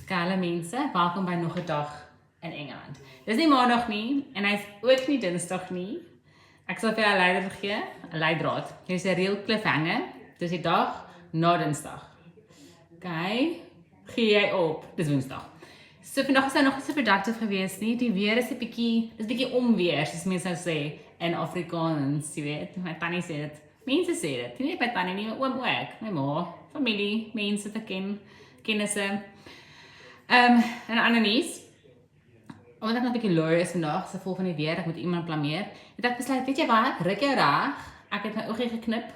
Skale mense, welkom by nog 'n dag in Engeland. Dis nie maandag nie en hy's ook nie dinsdag nie. Ek sal vir jou 'n leier gee, 'n leidraad. Hier's 'n real cliffhanger. Dis die dag na dinsdag. Okay, gee jy op. Dis Woensdag. So vandag is nou nog nie so productief gewees nie. Die weer is 'n bietjie onweer, soos mense sou sê in Afrikaans, jy weet. My tannie sê dit. Mense sê dit. Nie net my tannie nie, my oom ook. My ma, familie, mense te kennisse. En ander nuus. Omdat ek nog 'n bietjie loer is vandag, so vol van die weer, ek moet iemand blameer. Het ek besluit, weet jy wat? Ruk jou reg. Ek het my oogie geknip.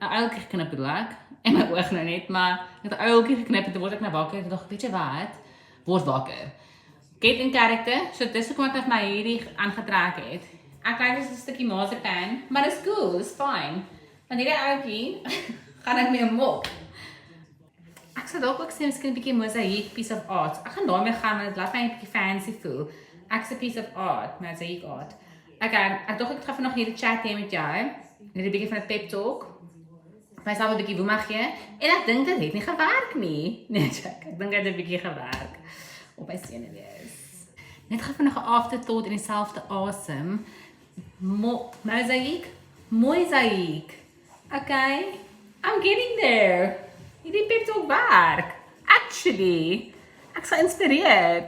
'n Uiltjie geknip bedoel ek. En my oog nou net, maar ek het 'n uiltjie geknip en toe word ek nou wakker en ek dink, weet jy wat? Word wakker. Get in character. So dis hoekom ek my hierdie aangetrek het. Ek kyk as 'n stukkie marzipan, maar dis cool, dis fine. Want hierdie uiltjie gaan ek mee mop. Ek sal dalk ook sê miskien 'n bietjie mosaïek piece of art. Ek gaan daarmee gaan want dit laat my 'n bietjie fancy voel. Ek's 'n piece of art, mosaïek art. Ek dink ek gaan nog hierdie chat hê met jou. Net 'n bietjie van 'n pep talk. Myself 'n bietjie woema gee. En ek dink dit het nie gewerk nie. Nee, check. Ek dink dit het 'n bietjie gewerk. Op my senuwees. Net gaan nog 'n afterthought in dieselfde asem. Mosaïek. Okay. I'm getting there. Hierdie pep talk werk. Actually, ek sal inspireer.